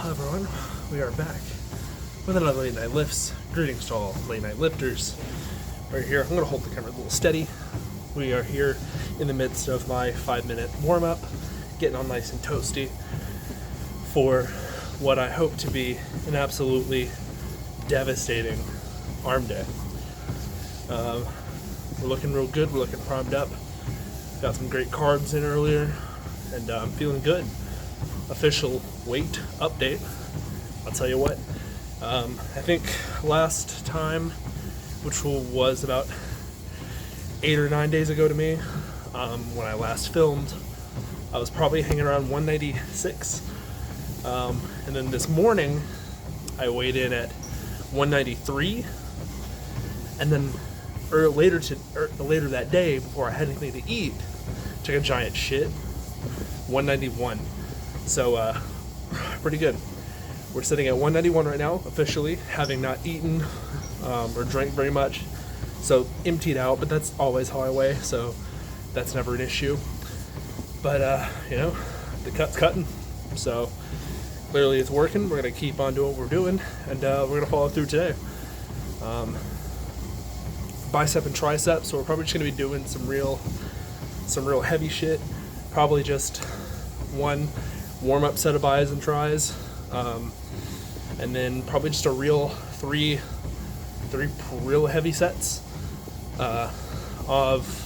Hello everyone, we are back with another late night lifts. Greetings to all late night lifters. We're here, I'm going to hold the camera a little steady. We are here in the midst of my 5-minute warm up, getting all nice and toasty for what I hope to be an absolutely devastating arm day. We're looking real good, we're looking primed up. Got some great carbs in earlier, and I'm feeling good. Official weight update. I'll tell you what, I think last time, which was about 8 or 9 days ago to me, when I last filmed, I was probably hanging around 196. And then this morning, I weighed in at 193, and then later that day, before I had anything to eat, took a giant shit, 191. So, pretty good. We're sitting at 191 right now, officially, having not eaten or drank very much. So, emptied out, but that's always how I weigh, so that's never an issue. But, the cut's cutting. So, clearly it's working. We're going to keep on doing what we're doing, and we're going to follow through today. Bicep and tricep, so we're probably just going to be doing some real heavy shit. Probably just one warm-up set of bis and tris, and then probably just a real three real heavy sets of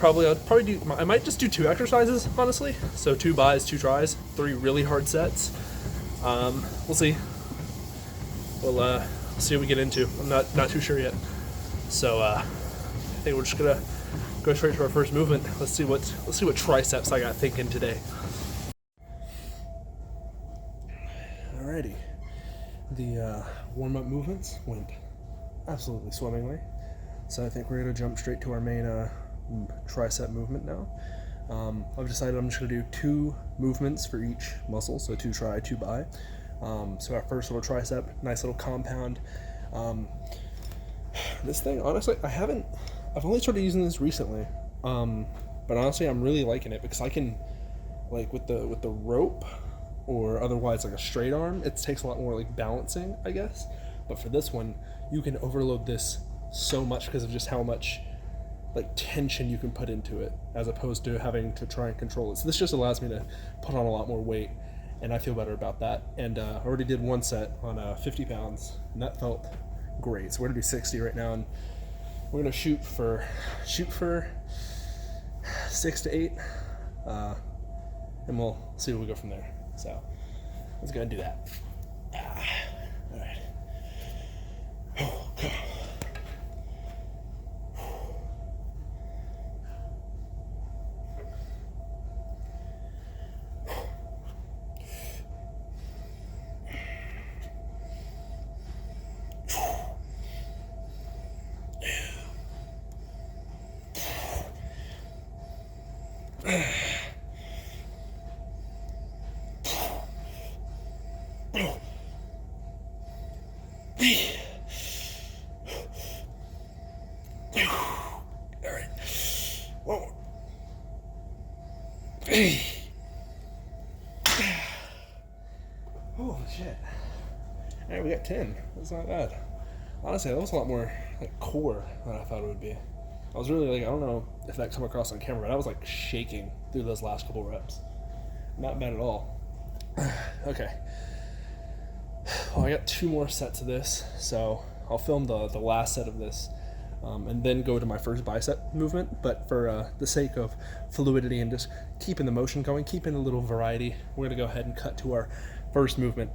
I might just do 2 exercises, honestly. So 2 bis, 2 tris, 3 really hard sets. We'll see. We'll see what we get into. I'm not too sure yet. So I think we're just gonna go straight to our first movement. Let's see what triceps I got thinking today. Alrighty, the warm-up movements went absolutely swimmingly, so I think we're going to jump straight to our main tricep movement now. I've decided I'm just going to do 2 movements for each muscle, so 2 tri, 2 bi. So our first little tricep, nice little compound. This thing, honestly, I've only started using this recently, but honestly I'm really liking it because I can, like, with the rope, or otherwise like a straight arm, it takes a lot more like balancing, I guess. But for this one, you can overload this so much because of just how much like tension you can put into it, as opposed to having to try and control it. So this just allows me to put on a lot more weight, and I feel better about that. And I already did 1 set on 50 pounds, and that felt great. So we're gonna do 60 right now, and we're gonna shoot for 6 to 8, and we'll see where we go from there. So let's go and do that. All right. Okay. Holy shit. Alright, we got 10. That's not bad. Honestly, that was a lot more like core than I thought it would be. I was really like, I don't know if that come across on camera, but I was like shaking through those last couple reps. Not bad at all. Okay. Well, I got 2 more sets of this, so I'll film the last set of this, and then go to my first bicep movement. But for the sake of fluidity and just keeping the motion going, keeping a little variety, we're gonna go ahead and cut to our first movement.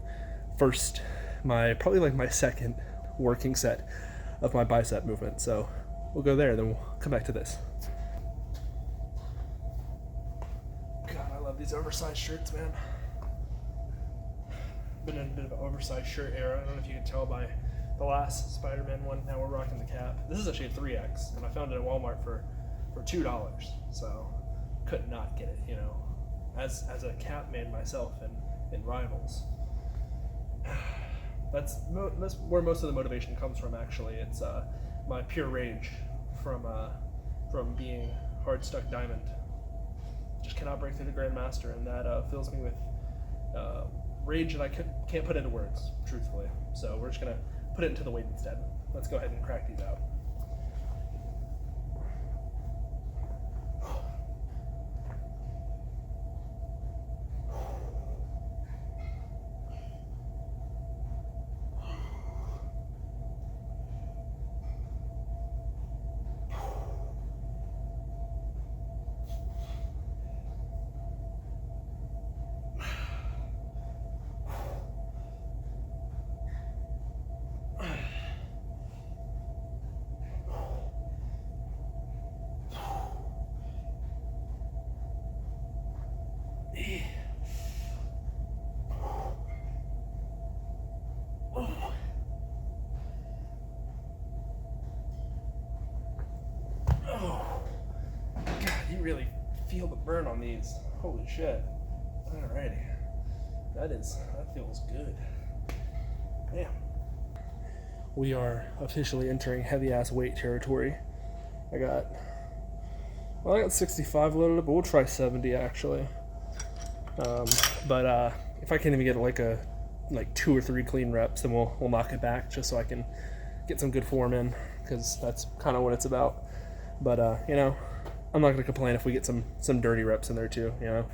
First, probably like my second working set of my bicep movement. So we'll go there, then we'll come back to this. God, I love these oversized shirts, man. Been in a bit of an oversized shirt era. I don't know if you can tell by the last Spider-Man one. Now we're rocking the cap. This is actually a 3X, and I found it at Walmart for $2. So could not get it, as a cap man myself in Rivals. That's where most of the motivation comes from, actually. It's my pure rage from being hard stuck diamond. Just cannot break through the Grandmaster, and that fills me with rage that I can't put into words, truthfully. So we're just gonna put it into the weight instead. Let's go ahead and crack these out. Oh, God, you really feel the burn on these. Holy shit. Alrighty. That feels good. Damn. We are officially entering heavy ass weight territory. I got 65 loaded up, but we'll try 70 actually. But if I can't even get like 2 or 3 clean reps, then we'll knock it back just so I can get some good form in, because that's kind of what it's about. But you know, I'm not gonna complain if we get some dirty reps in there too. You know,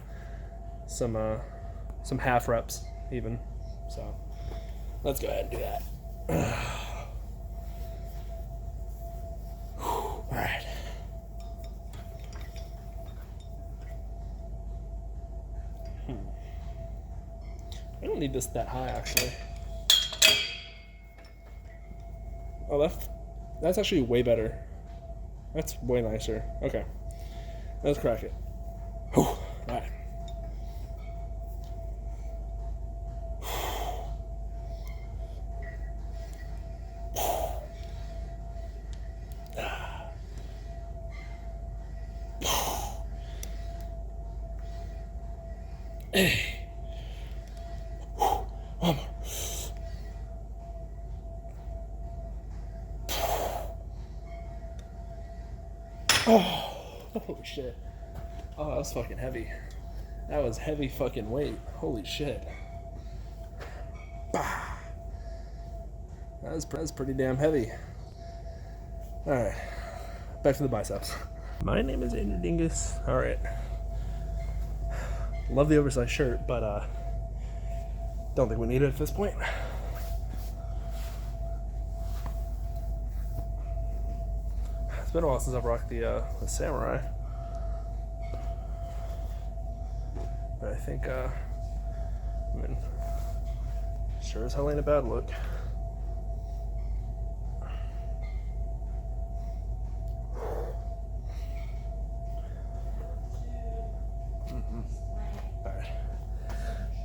some half reps even. So let's go ahead and do that. All right. I don't need this that high actually. Oh, that's actually way better. That's way nicer. Okay, let's crack it. All right. Hey. One more. Oh, holy shit. Oh, that was fucking heavy. That was heavy fucking weight. Holy shit. Bah. That was pretty damn heavy. Alright. Back to the biceps. My name is Andrew Dingus. Alright. Love the oversized shirt, but don't think we need it at this point. It's been a while since I've rocked the Samurai. But I think, I mean, sure as hell ain't a bad look.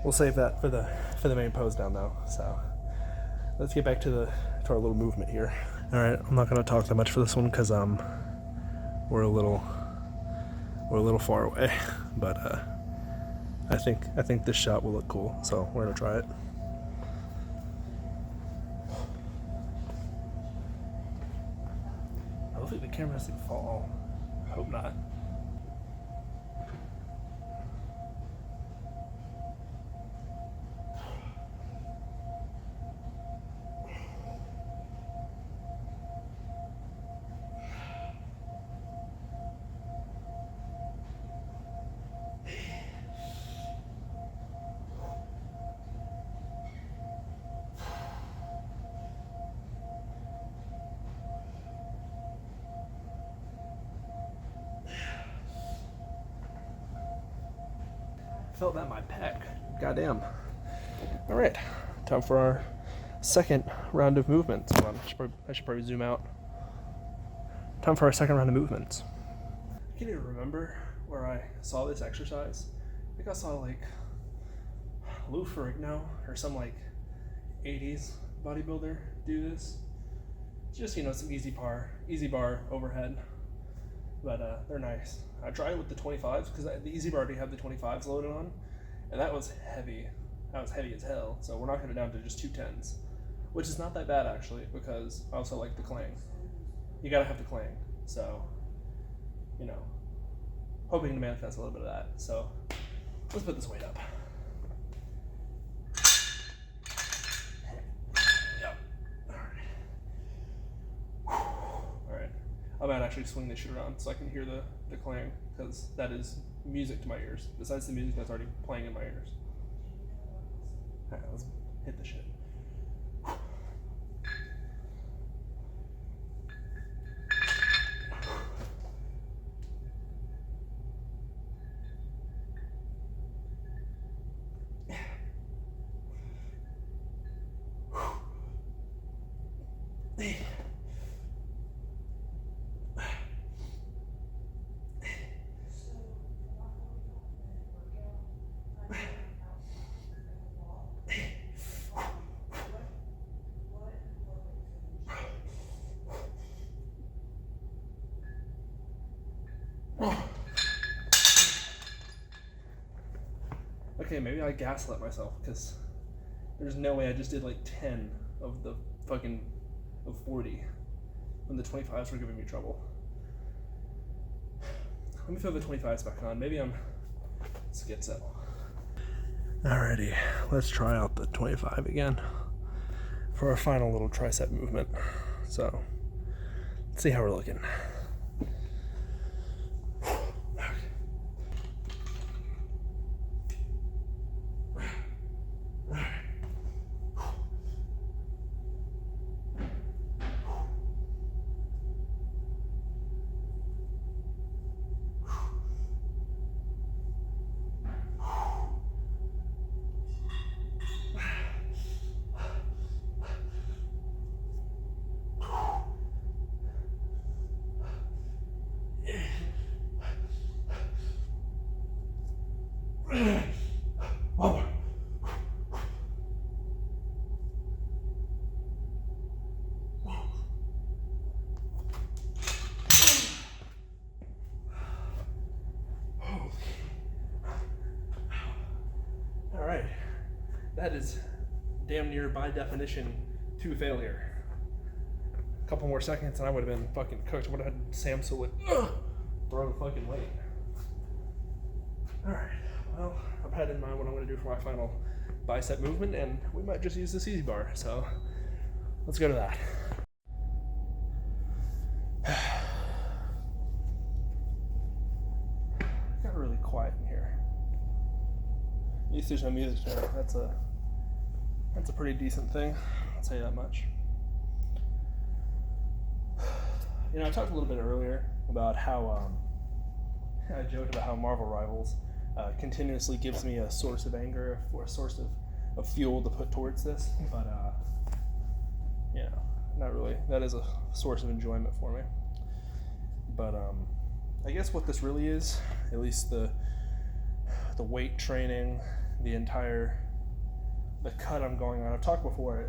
We'll save that for the main pose down though. So let's get back to our little movement here. All right, I'm not gonna talk that much for this one because we're a little far away, but I think this shot will look cool, so we're gonna try it. Hopefully the camera doesn't fall. I hope not. Felt that in my pec. Goddamn. All right, time for our second round of movements. Hold on, I should probably zoom out. Time for our second round of movements. I can't even remember where I saw this exercise. I think I saw like Lou Ferrigno or some like 80s bodybuilder do this. It's just, you know, some easy bar overhead, but they're nice. I tried it with the 25s because the easy bar already had the 25s loaded on, and that was heavy. That was heavy as hell. So we're knocking it down to just 2 10s, which is not that bad actually, because I also like the clang. You gotta have the clang. So, you know, hoping to manifest a little bit of that. So let's put this weight up. might actually swing this shit around so I can hear the clang, because that is music to my ears, besides the music that's already playing in my ears. Alright, let's hit the shit. Okay, maybe I gaslit myself, because there's no way I just did like 10 of the fucking of 40 when the 25s were giving me trouble. Let me throw the 25s back on. Maybe I'm schizo. Alrighty, let's try out the 25 again for our final little tricep movement. So, let's see how we're looking. Alright, that is damn near by definition to failure. A couple more seconds and I would have been fucking cooked. I would have had Sam Solit throw the fucking weight. Alright, well, I've had in mind what I'm going to do for my final bicep movement, and we might just use this easy bar, so let's go to that. Got really quiet in here. At least there's no music there. That's a pretty decent thing, I'll tell you that much. You know, I talked a little bit earlier about how I joked about how Marvel Rivals continuously gives me a source of anger or a source of fuel to put towards this, but yeah, not really. That is a source of enjoyment for me. But I guess what this really is, at least the weight training, the cut I'm going on. I've talked before.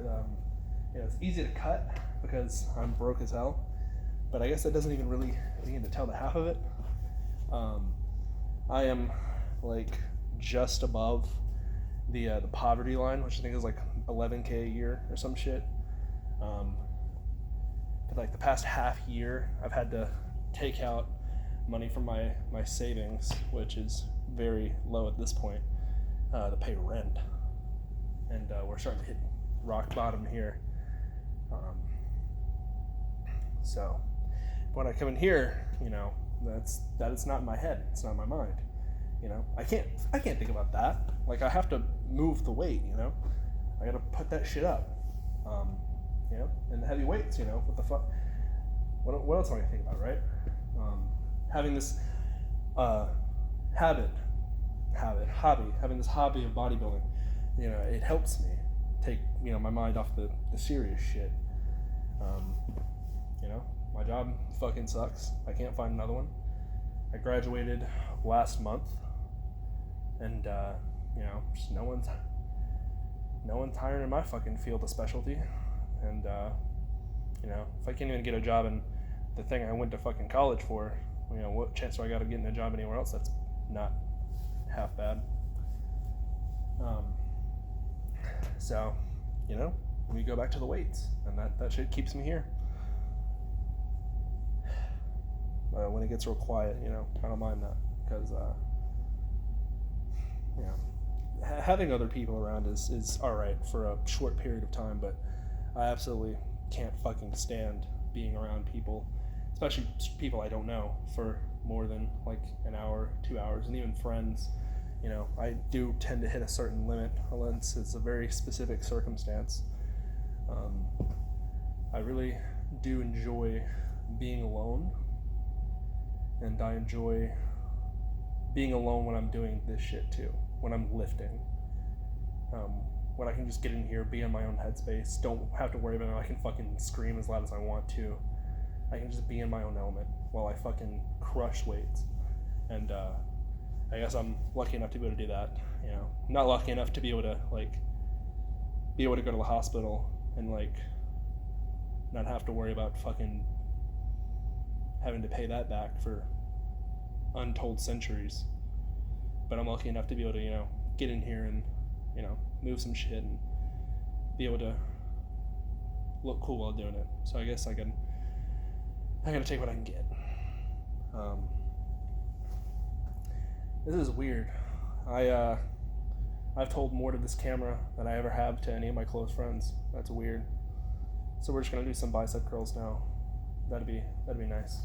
You know, it's easy to cut because I'm broke as hell, but I guess that doesn't even really begin to tell the half of it. I am like just above the poverty line, which I think is like $11K a year or some shit. But like the past half year, I've had to take out money from my savings, which is very low at this point, to pay rent. And we're starting to hit rock bottom here. So when I come in here, you know, that it's not in my head, it's not in my mind. You know, I can't think about that. Like, I have to move the weight, you know, I gotta put that shit up. You know, and the heavy weights, you know, what the fuck, what else am I gonna think about, right? Having this having this hobby of bodybuilding, you know, it helps me take, you know, my mind off the serious shit. You know, my job fucking sucks. I can't find another one. I graduated last month, and you know, just no one's hiring in my fucking field of specialty. And you know, if I can't even get a job in the thing I went to fucking college for, you know, what chance do I got of getting a job anywhere else that's not half bad? So, you know, we go back to the weights, and that shit keeps me here. When it gets real quiet, you know, I don't mind that, because you know, having other people around is all right for a short period of time, but I absolutely can't fucking stand being around people, especially people I don't know, for more than like an hour, 2 hours, and even friends. You know, I do tend to hit a certain limit unless it's a very specific circumstance. I really do enjoy being alone, and I enjoy being alone when I'm doing this shit too, when I'm lifting. When I can just get in here, be in my own headspace, don't have to worry about it. I can fucking scream as loud as I want to. I can just be in my own element while I fucking crush weights. And I guess I'm lucky enough to be able to do that. You know, not lucky enough to be able to go to the hospital and not have to worry about fucking having to pay that back for untold centuries. But I'm lucky enough to be able to, get in here and, move some shit and be able to look cool while doing it. So I guess I gotta take what I can get. This is weird. I've told more to this camera than I ever have to any of my close friends. That's weird. So we're just gonna do some bicep curls now. That'd be nice.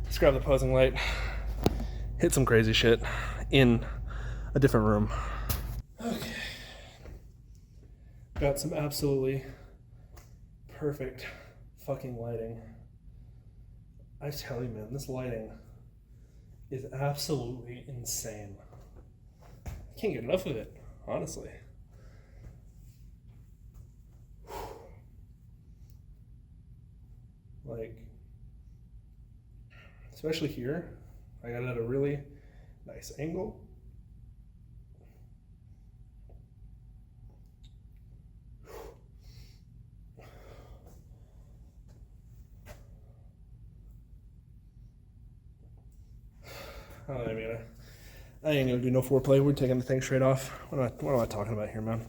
Let's grab the posing light, hit some crazy shit in a different room. Okay. Got some absolutely perfect fucking lighting. I tell you, man, this lighting is absolutely insane. I can't get enough of it, honestly. Especially here, I got it at a really nice angle. I ain't gonna do no foreplay. We're taking the thing straight off. What am I talking about here, man?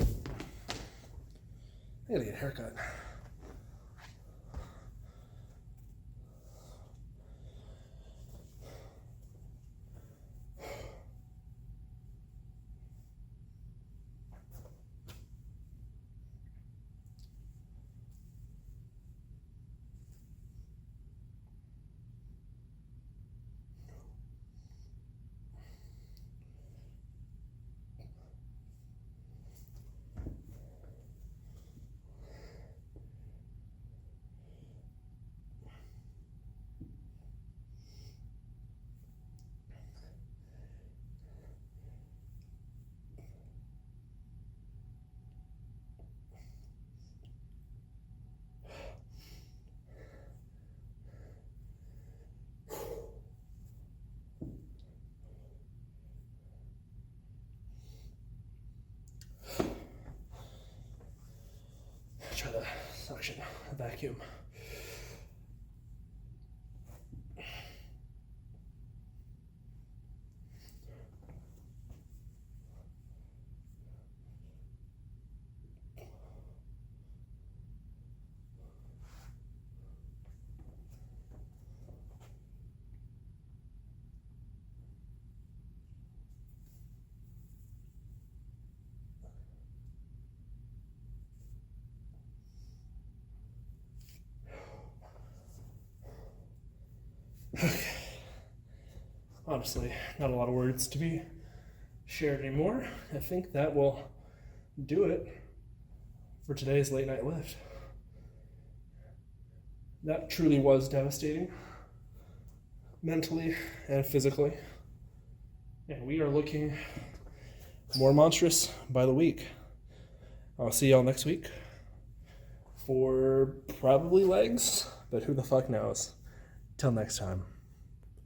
I gotta get a haircut. Try the suction vacuum. Honestly, not a lot of words to be shared anymore. I think that will do it for today's late night lift. That truly was devastating, mentally and physically. And we are looking more monstrous by the week. I'll see y'all next week for probably legs, but who the fuck knows. Till next time.